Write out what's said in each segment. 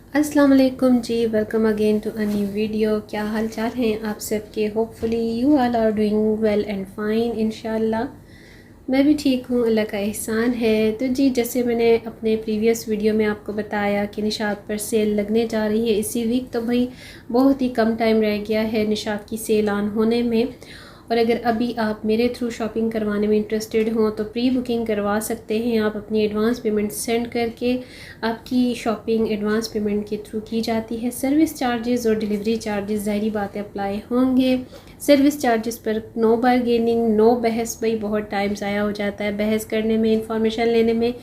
अस्सलाम वालेकुम जी, welcome again to a new video. क्या हाल चाल हैं आप सबके? Hopefully you all are doing well and fine इंशाल्लाह। मैं भी ठीक हूँ, अल्लाह का एहसान है। तो जी, जैसे मैंने अपने प्रीवियस वीडियो में आपको बताया कि निशात पर सेल लगने जा रही है इसी वीक, तो भाई बहुत ही कम टाइम रह गया है निशात की सेल ऑन होने में। और अगर अभी आप मेरे थ्रू शॉपिंग करवाने में इंटरेस्टेड हों तो प्री बुकिंग करवा सकते हैं। आप अपनी एडवांस पेमेंट सेंड करके आपकी शॉपिंग एडवांस पेमेंट के थ्रू की जाती है। सर्विस चार्जेस और डिलीवरी चार्जेस ज़ाहिरी बातें अप्लाई होंगे। सर्विस चार्जेस पर नो बारगेनिंग, नो बहस। भाई बहुत टाइम ज़ाया हो जाता है बहस करने में, इंफॉर्मेशन लेने में।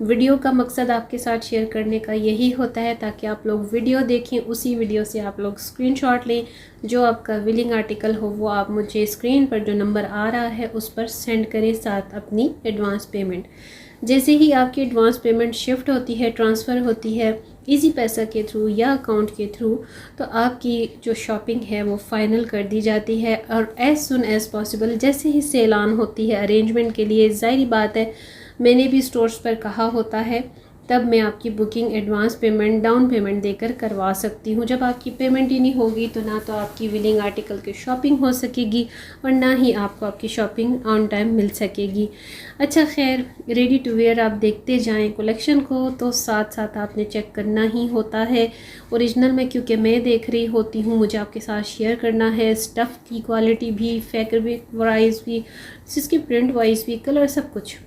वीडियो का मकसद आपके साथ शेयर करने का यही होता है ताकि आप लोग वीडियो देखें, उसी वीडियो से आप लोग स्क्रीनशॉट लें। जो आपका विलिंग आर्टिकल हो वो आप मुझे स्क्रीन पर जो नंबर आ रहा है उस पर सेंड करें साथ अपनी एडवांस पेमेंट। जैसे ही आपकी एडवांस पेमेंट शिफ्ट होती है, ट्रांसफ़र होती है इजी पैसा के थ्रू या अकाउंट के थ्रू, तो आपकी जो शॉपिंग है वो फ़ाइनल कर दी जाती है। और एज़ सुन एज़ पॉसिबल जैसे ही सेल ऑन होती है अरेंजमेंट के लिए, ज़ाहिर बात है मैंने भी स्टोर्स पर कहा होता है, तब मैं आपकी booking advance payment, down payment देकर करवा सकती हूँ। जब आपकी पेमेंट ही नहीं होगी तो ना तो आपकी विलिंग आर्टिकल की शॉपिंग हो सकेगी और ना ही आपको आपकी शॉपिंग ऑन टाइम मिल सकेगी। अच्छा खैर, रेडी टू वेयर आप देखते जाएं कलेक्शन को, तो साथ साथ आपने चेक करना ही होता है। ओरिजिनल में क्योंकि मैं देख रही होती हूँ, मुझे आपके साथ शेयर करना है। स्टफ़ की क्वालिटी भी, फैब्रिक वाइज भी, इसकी प्रिंट वाइज भी, कलर सब कुछ।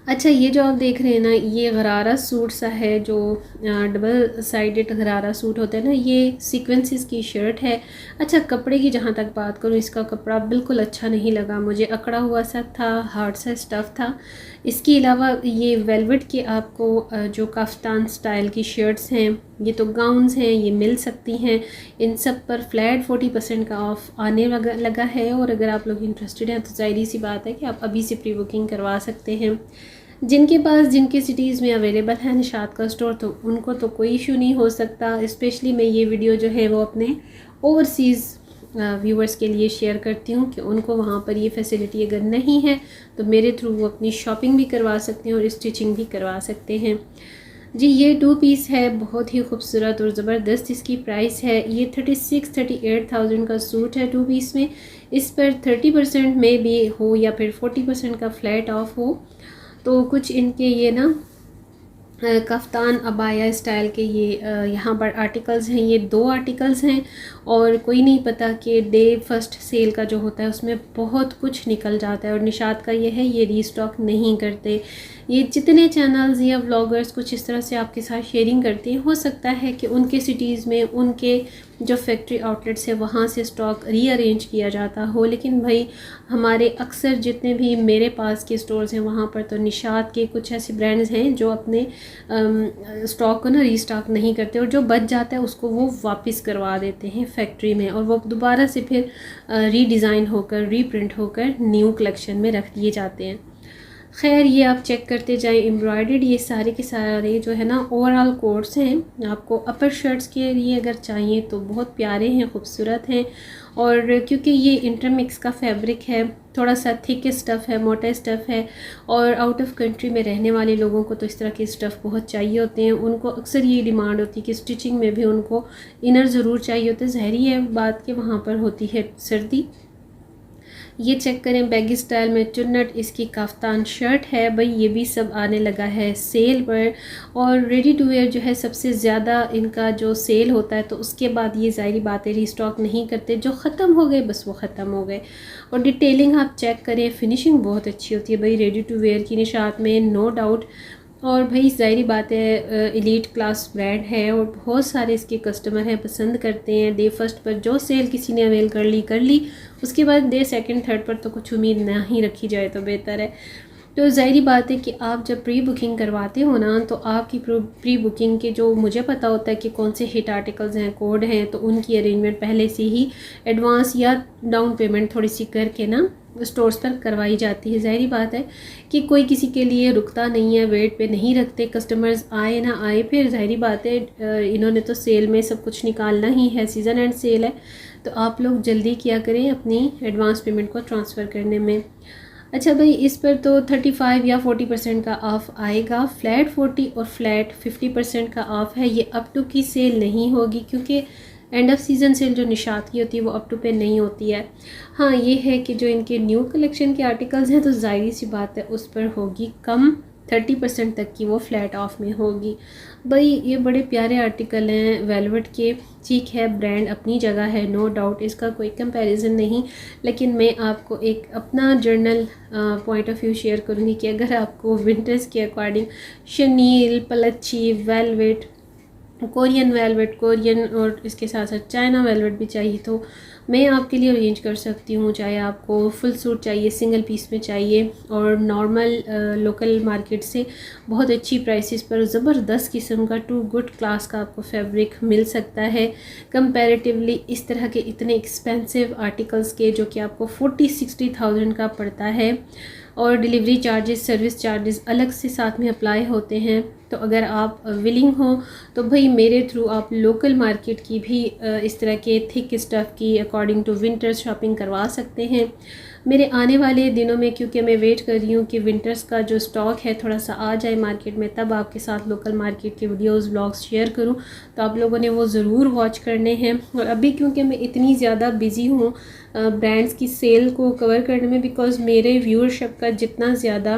अच्छा, ये जो आप देख रहे हैं ना, ये गरारा सूट सा है, जो डबल साइडेड गरारा सूट होता है ना, ये सीक्वेंसेस की शर्ट है। अच्छा, कपड़े की जहाँ तक बात करूँ, इसका कपड़ा बिल्कुल अच्छा नहीं लगा मुझे, अकड़ा हुआ सा था, हार्ड सा स्टफ़ था। इसके अलावा ये वेलवेट के आपको जो कफ्तान स्टाइल की शर्ट्स हैं, ये तो गाउन्स हैं, ये मिल सकती हैं। इन सब पर फ्लैट 40% का ऑफ आने लगा है। और अगर आप लोग इंटरेस्टेड हैं तो ज़ाहिर सी बात है कि आप अभी से प्री बुकिंग करवा सकते हैं। जिनके पास, जिनके सिटीज़ में अवेलेबल है निशात का स्टोर, तो उनको तो कोई इशू नहीं हो सकता। स्पेशली मैं ये वीडियो जो है वो अपने ओवरसीज़ व्यूवर्स के लिए शेयर करती हूँ कि उनको वहाँ पर ये फैसिलिटी अगर नहीं है तो मेरे थ्रू वो अपनी शॉपिंग भी करवा सकते हैं और स्टिचिंग भी करवा सकते हैं। जी, ये 2 पीस है, बहुत ही खूबसूरत और ज़बरदस्त इसकी प्राइस है। ये 36-38,000 का सूट है 2 पीस में। इस पर 30% में भी हो या फिर 40% का फ्लैट ऑफ हो। तो कुछ इनके ये ना कफ्तान अबाया स्टाइल के ये यहाँ पर आर्टिकल्स हैं। ये 2 आर्टिकल्स हैं और कोई नहीं पता कि डे फर्स्ट सेल का जो होता है उसमें बहुत कुछ निकल जाता है। और निशात का ये है, ये रीस्टॉक नहीं करते। ये जितने चैनल्स या व्लॉगर्स कुछ इस तरह से आपके साथ शेयरिंग करते हैं, हो सकता है कि उनके सिटीज़ में, उनके जो फैक्ट्री आउटलेट्स है वहाँ से स्टॉक रीअरेंज किया जाता हो, लेकिन भाई हमारे अक्सर जितने भी मेरे पास के स्टोर्स हैं वहाँ पर तो निशात के कुछ ऐसे ब्रांड्स हैं जो अपने स्टॉक को ना रीस्टॉक नहीं करते, और जो बच जाता है उसको वो वापस करवा देते हैं फैक्ट्री में, और वो दोबारा से फिर रीडिज़ाइन होकर, रीप्रिंट होकर न्यू कलेक्शन में रख दिए जाते हैं। खैर, ये आप चेक करते जाएं। एम्ब्रॉयडर्ड ये सारे के सारे जो है ना ओवरऑल कोट्स हैं। आपको अपर शर्ट्स के लिए अगर चाहिए तो बहुत प्यारे हैं, खूबसूरत हैं। और क्योंकि ये इंटरमिक्स का फैब्रिक है, थोड़ा सा थिक स्टफ़ है, मोटा स्टफ़ है, और आउट ऑफ कंट्री में रहने वाले लोगों को तो इस तरह के स्टफ़ बहुत चाहिए होते हैं। उनको अक्सर ये डिमांड होती है कि स्टिचिंग में भी उनको इनर ज़रूर चाहिए होते हैं। ज़ाहिर है बात के वहाँ पर होती है सर्दी। ये चेक करें, बैगी स्टाइल में चुन्नट इसकी कफ्तान शर्ट है। भाई ये भी सब आने लगा है सेल पर। और रेडी टू वेयर जो है सबसे ज़्यादा इनका जो सेल होता है, तो उसके बाद ये ज़ाहिर बात है रीस्टॉक नहीं करते। जो ख़त्म हो गए बस वो ख़त्म हो गए। और डिटेलिंग आप चेक करें, फिनिशिंग बहुत अच्छी होती है भाई रेडी टू वेयर की निशात में, नो डाउट। और भाई ज़ाहिर बात है एलीट क्लास ब्रांड है और बहुत सारे इसके कस्टमर हैं, पसंद करते हैं। डे फर्स्ट पर जो सेल किसी ने अवेल कर ली, उसके बाद डे सेकंड थर्ड पर तो कुछ उम्मीद ना ही रखी जाए तो बेहतर है। तो ज़ाहिर बात है कि आप जब प्री बुकिंग करवाते हो ना, तो आपकी प्री बुकिंग के जो मुझे पता होता है कि कौन से हिट आर्टिकल्स हैं, कोड हैं, तो उनकी अरेंजमेंट पहले से ही एडवांस या डाउन पेमेंट थोड़ी सी करके ना स्टोर्स पर करवाई जाती है। ज़ाहिर बात है कि कोई किसी के लिए रुकता नहीं है, वेट पे नहीं रखते, कस्टमर्स आए ना आए। फिर ज़ाहिर बात है इन्होंने तो सेल में सब कुछ निकालना ही है, सीज़न एंड सेल है, तो आप लोग जल्दी किया करें अपनी एडवांस पेमेंट को ट्रांसफ़र करने में। अच्छा भाई, इस पर तो 35 या 40% का ऑफ़ आएगा। फ्लैट 40 और फ्लैट 50% का ऑफ़ है। ये अप टू की सेल नहीं होगी, क्योंकि एंड ऑफ सीज़न सेल जो निशात की होती है वो अप टू पे नहीं होती है। हाँ, ये है कि जो इनके न्यू कलेक्शन के आर्टिकल्स हैं तो ज़ाहिर सी बात है उस पर होगी कम, 30% तक की वो फ्लैट ऑफ में होगी। भाई ये बड़े प्यारे आर्टिकल हैं वेलवेट के। ठीक है, ब्रांड अपनी जगह है, नो डाउट, इसका कोई कंपैरिजन नहीं। लेकिन मैं आपको एक अपना general point of view share करूँगी कि अगर आपको विंटर्स के according शनील, पलच्छी, velvet, Korean velvet, Korean और इसके साथ साथ चाइना वेलवेट भी चाहिए तो मैं आपके लिए अरेंज कर सकती हूँ। चाहे आपको फुल सूट चाहिए, सिंगल पीस में चाहिए, और नॉर्मल लोकल मार्केट से बहुत अच्छी प्राइसेस पर ज़बरदस्त किस्म का टू गुड क्लास का आपको फैब्रिक मिल सकता है कंपैरेटिवली इस तरह के इतने एक्सपेंसिव आर्टिकल्स के, जो कि आपको 40-60,000 का पड़ता है। और डिलीवरी चार्जेस, सर्विस चार्जेस अलग से साथ में अप्लाई होते हैं। तो अगर आप विलिंग हो तो भाई मेरे थ्रू आप लोकल मार्केट की भी इस तरह के थिक स्टफ़ की अकॉर्डिंग टू विंटर्स शॉपिंग करवा सकते हैं। मेरे आने वाले दिनों में, क्योंकि मैं वेट कर रही हूँ कि विंटर्स का जो स्टॉक है थोड़ा सा आ जाए मार्केट में, तब आपके साथ लोकल मार्केट के वीडियोस व्लॉग्स शेयर करूँ, तो आप लोगों ने वो ज़रूर वॉच करने हैं। और अभी क्योंकि मैं इतनी ज़्यादा बिज़ी हूँ ब्रांड्स की सेल को कवर करने में, बिकॉज़ मेरे व्यूअरशिप का जितना ज़्यादा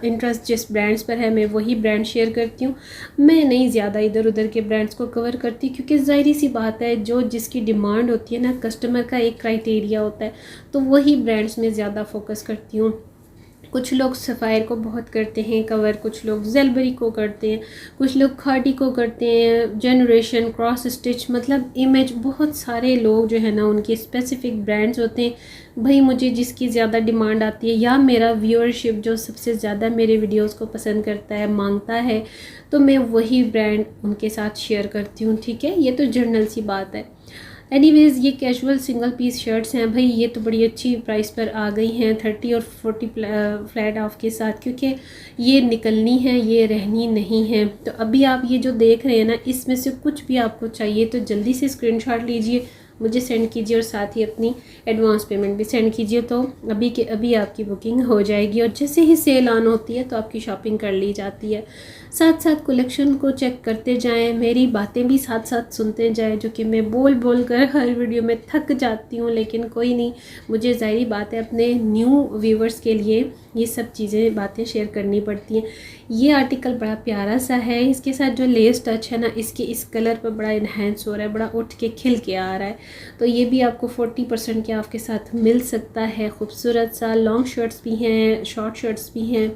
इंटरेस्ट जिस ब्रांड्स पर है मैं वही ब्रांड शेयर करती हूँ। मैं नहीं ज़्यादा इधर उधर के ब्रांड्स को कवर करती, क्योंकि ज़ाहिर सी बात है जो जिसकी डिमांड होती है ना, कस्टमर का एक क्राइटेरिया होता है, तो वही ब्रांड्स में ज़्यादा फोकस करती हूँ। कुछ लोग सफ़ायर को बहुत करते हैं कवर, कुछ लोग जेलबरी को करते हैं, कुछ लोग खाटी को करते हैं, जनरेशन, क्रॉस स्टिच, मतलब इमेज, बहुत सारे लोग जो है ना उनके स्पेसिफिक ब्रांड्स होते हैं। भाई मुझे जिसकी ज़्यादा डिमांड आती है या मेरा व्यूअरशिप जो सबसे ज़्यादा मेरे वीडियोस को पसंद करता है, मांगता है, तो मैं वही ब्रांड उनके साथ शेयर करती हूँ। ठीक है, ये तो जर्नल सी बात है। एनीवेज़, ये कैजुअल सिंगल पीस शर्ट्स हैं भाई, ये तो बड़ी अच्छी प्राइस पर आ गई हैं 30 और 40 फ्लैट ऑफ के साथ, क्योंकि ये निकलनी है, ये रहनी नहीं है। तो अभी आप ये जो देख रहे हैं ना, इसमें से कुछ भी आपको चाहिए तो जल्दी से स्क्रीनशॉट लीजिए, मुझे सेंड कीजिए और साथ ही अपनी एडवांस पेमेंट भी सेंड कीजिए, तो अभी के अभी आपकी बुकिंग हो जाएगी। और जैसे ही सेल ऑन होती है तो आपकी शॉपिंग कर ली जाती है। साथ साथ कलेक्शन को चेक करते जाएं, मेरी बातें भी साथ साथ सुनते जाएं, जो कि मैं बोल बोल कर हर वीडियो में थक जाती हूँ, लेकिन कोई नहीं, मुझे ज़ाहिर बात है अपने न्यू व्यूवर्स के लिए ये सब चीज़ें बातें शेयर करनी पड़ती हैं। ये आर्टिकल बड़ा प्यारा सा है, इसके साथ जो लेस टच है ना, इसके इस कलर पर बड़ा इन्हेंस हो रहा है, बड़ा उठ के खिल के आ रहा है। तो ये भी आपको 40% के आपके साथ मिल सकता है। खूबसूरत सा लॉन्ग शर्ट्स भी हैं, शॉर्ट शर्ट्स भी हैं,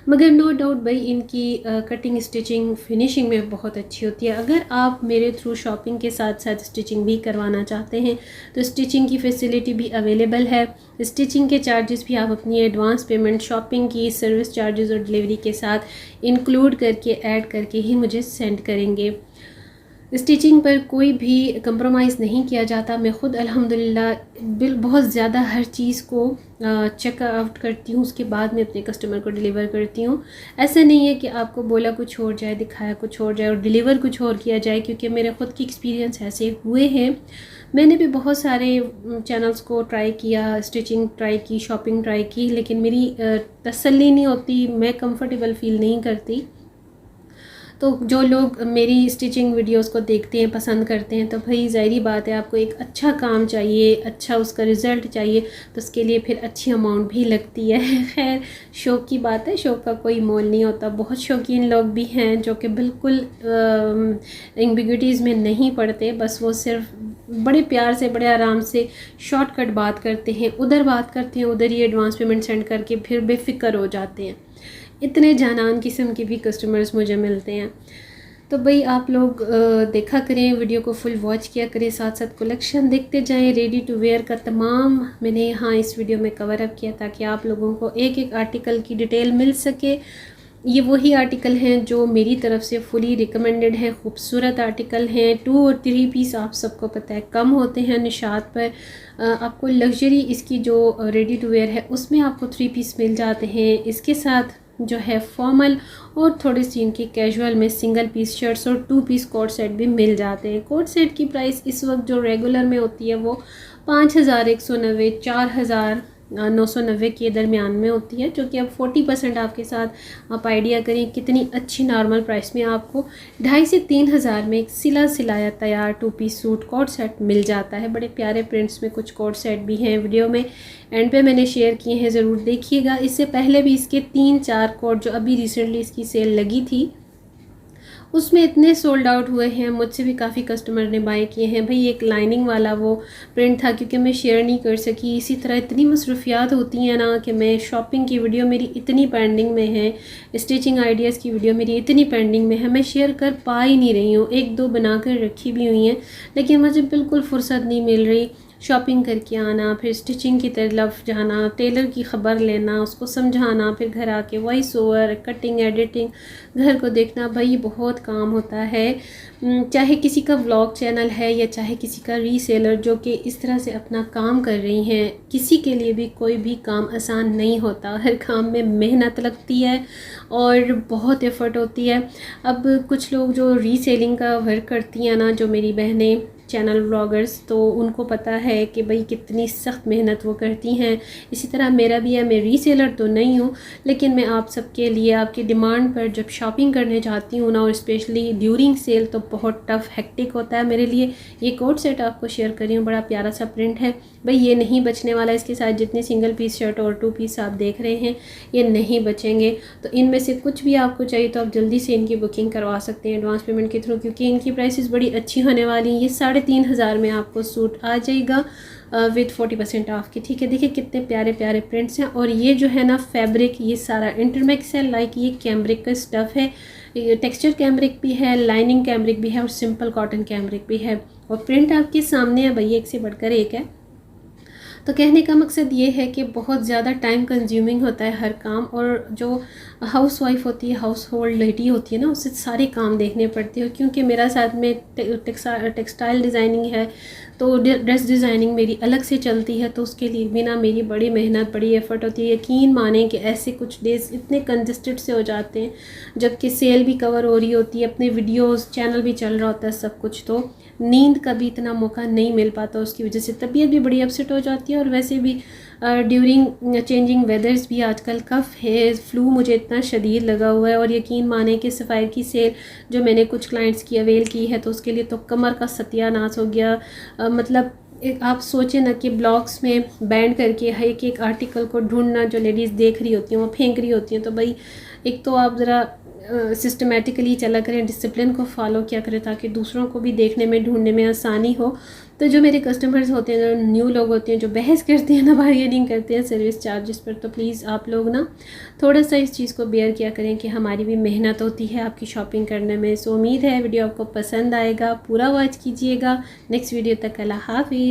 मगर नो डाउट भाई इनकी कटिंग, स्टिचिंग, फिनिशिंग में बहुत अच्छी होती है। अगर आप मेरे थ्रू शॉपिंग के साथ साथ स्टिचिंग भी करवाना चाहते हैं तो स्टिचिंग की फैसिलिटी भी अवेलेबल है। स्टिचिंग के चार्जेस भी आप अपनी एडवांस पेमेंट शॉपिंग की सर्विस चार्जेस और डिलीवरी के साथ इंक्लूड करके, ऐड करके ही मुझे सेंड करेंगे। स्टिचिंग पर कोई भी कंप्रोमाइज़ नहीं किया जाता। मैं ख़ुद अल्हम्दुलिल्लाह बहुत ज़्यादा हर चीज़ को चेक आउट करती हूँ, उसके बाद में अपने कस्टमर को डिलीवर करती हूँ। ऐसा नहीं है कि आपको बोला कुछ और जाए, दिखाया कुछ और जाए और डिलीवर कुछ और किया जाए, क्योंकि मेरे ख़ुद की एक्सपीरियंस ऐसे हुए हैं। मैंने भी बहुत सारे चैनल्स को ट्राई किया, स्टिचिंग ट्राई की, शॉपिंग ट्राई की, लेकिन मेरी तसल्ली नहीं होती, मैं कंफर्टेबल फ़ील नहीं करती। तो जो लोग मेरी स्टिचिंग वीडियोस को देखते हैं, पसंद करते हैं, तो भाई ज़ाहिरी बात है आपको एक अच्छा काम चाहिए, अच्छा उसका रिज़ल्ट चाहिए, तो उसके लिए फिर अच्छी अमाउंट भी लगती है। खैर, शौक़ की बात है, शौक़ का कोई मोल नहीं होता। बहुत शौकीन लोग भी हैं जो कि बिल्कुल एम्बिग्युइटीज़ में नहीं पड़ते, बस वो सिर्फ बड़े प्यार से, बड़े आराम से शॉर्टकट बात करते हैं, उधर बात करते हैं, उधर ही एडवांस पेमेंट सेंड करके फिर बेफिक्र हो जाते हैं। इतने जानान किस्म के भी कस्टमर्स मुझे मिलते हैं। तो भाई आप लोग देखा करें, वीडियो को फुल वॉच किया करें, साथ साथ कलेक्शन देखते जाएं। रेडी टू वेयर का तमाम मैंने यहाँ इस वीडियो में कवर अप किया ताकि आप लोगों को एक एक आर्टिकल की डिटेल मिल सके। ये वही आर्टिकल हैं जो मेरी तरफ से फुली रिकमेंडेड हैं, खूबसूरत आर्टिकल हैं। 2 और 3 पीस आप सबको पता है कम होते हैं निशात पर। आपको लग्जरी इसकी जो रेडी टू वेयर है उसमें आपको 3 पीस मिल जाते हैं। इसके साथ जो है फॉर्मल और थोड़ी सी इनकी कैजुअल में सिंगल पीस शर्ट्स और 2 पीस कोट सेट भी मिल जाते हैं। कोट सेट की प्राइस इस वक्त जो रेगुलर में होती है वो 5,190, 4,000 990 के दरमियान में होती है, जो कि अब 40% आपके साथ आप आइडिया करें कितनी अच्छी नॉर्मल प्राइस में आपको 2,500 से 3,000 में एक सिला सिलाया तैयार 2 पीस सूट कोट सेट मिल जाता है। बड़े प्यारे प्रिंट्स में कुछ कोट सेट भी हैं, वीडियो में एंड पे मैंने शेयर किए हैं, ज़रूर देखिएगा। इससे पहले भी इसके 3-4 कोट जो अभी रिसेंटली इसकी सेल लगी थी उसमें इतने सोल्ड आउट हुए हैं, मुझसे भी काफ़ी कस्टमर ने बाय किए हैं। भाई एक लाइनिंग वाला वो प्रिंट था, क्योंकि मैं शेयर नहीं कर सकी। इसी तरह इतनी मसरूफियात होती हैं ना कि मैं शॉपिंग की वीडियो मेरी इतनी पेंडिंग में है, स्टिचिंग आइडियाज़ की वीडियो मेरी इतनी पेंडिंग में है, मैं शेयर कर पा ही नहीं रही हूँ। 1-2 बना कर रखी भी हुई हैं, लेकिन मुझे बिल्कुल फुर्सत नहीं मिल रही। शॉपिंग करके आना, फिर स्टिचिंग की तरफ जाना, टेलर की ख़बर लेना, उसको समझाना, फिर घर आके वॉइस ओवर, कटिंग, एडिटिंग, घर को देखना, भाई बहुत काम होता है। चाहे किसी का व्लॉग चैनल है या चाहे किसी का रीसेलर जो कि इस तरह से अपना काम कर रही हैं, किसी के लिए भी कोई भी काम आसान नहीं होता। हर काम में मेहनत लगती है और बहुत एफ़र्ट होती है। अब कुछ लोग जो रीसेलिंग का वर्क करती हैं ना, जो मेरी बहनें चैनल व्लॉगर्स, तो उनको पता है कि भाई कितनी सख्त मेहनत वो करती हैं। इसी तरह मेरा भी है, मैं रीसेलर तो नहीं हूँ, लेकिन मैं आप सबके लिए आपकी डिमांड पर जब शॉपिंग करने जाती हूँ ना, और स्पेशली ड्यूरिंग सेल, तो बहुत टफ हेक्टिक होता है मेरे लिए। ये कोट सेट आपको शेयर कर रही हूँ, बड़ा प्यारा सा प्रिंट है भाई, ये नहीं बचने वाला। इसके साथ जितनी सिंगल पीस शर्ट और 2 पीस आप देख रहे हैं ये नहीं बचेंगे। तो इनमें से कुछ भी आपको चाहिए तो आप जल्दी से इनकी बुकिंग करवा सकते हैं एडवांस पेमेंट के थ्रू, क्योंकि इनकी प्राइसेस बड़ी अच्छी होने वाली हैं। ये 3,500 में आपको सूट आ जाएगा विद 40% ऑफ की। ठीक है, देखिए कितने प्यारे प्यारे प्रिंट्स हैं। और ये जो है ना फैब्रिक, ये सारा इंटरमिक्स है, लाइक ये कैमरिक का स्टफ़ है, टेक्सचर कैमरिक भी है, लाइनिंग कैमरिक भी है और सिंपल कॉटन कैमरिक भी है। और प्रिंट आपके सामने है भाई, एक से बढ़कर एक है। तो कहने का मकसद ये है कि बहुत ज़्यादा टाइम कंज्यूमिंग होता है हर काम, और जो हाउस वाइफ होती है, हाउस होल्ड लेडी होती है ना, उससे सारे काम देखने पड़ते हैं। क्योंकि मेरा साथ में टेक्सटाइल डिज़ाइनिंग है, तो ड्रेस डिज़ाइनिंग मेरी अलग से चलती है, तो उसके लिए भी ना मेरी बड़ी मेहनत, बड़ी एफ़र्ट होती है। यकीन माने कि ऐसे कुछ डेज़ इतने कंजस्टेड से हो जाते हैं, जबकि सेल भी कवर हो रही होती है, अपने वीडियोस चैनल भी चल रहा होता है, सब कुछ, तो नींद का भी इतना मौका नहीं मिल पाता। उसकी वजह से तबीयत भी बड़ी अपसेट हो जाती है। और वैसे भी ड्यूरिंग चेंजिंग वेदर्स भी आजकल कफ़ है, फ्लू मुझे इतना शदीद लगा हुआ है। और यकीन माने कि सफ़ायर की सेल जो मैंने कुछ क्लाइंट्स की अवेल की है, तो उसके लिए तो कमर का सत्यानाश हो गया। मतलब आप सोचें ना कि ब्लॉग्स में बैंड करके एक एक आर्टिकल को ढूंढना, जो लेडीज़ देख रही होती हैं वो फेंक रही होती हैं। तो भाई एक तो आप ज़रा सिस्टमेटिकली चला करें, डिसिप्लिन को फॉलो किया करें, ताकि दूसरों को भी देखने में, ढूंढने में आसानी हो। तो जो मेरे कस्टमर्स होते हैं, जो न्यू लोग होते हैं, जो बहस करते हैं ना, बार्गेनिंग करते हैं सर्विस चार्जेस पर, तो प्लीज़ आप लोग ना थोड़ा सा इस चीज़ को बेयर किया करें कि हमारी भी मेहनत होती है आपकी शॉपिंग करने में। सो उम्मीद है वीडियो आपको पसंद आएगा, पूरा वॉच कीजिएगा। नेक्स्ट वीडियो तक अल्लाह हाफ़िज़।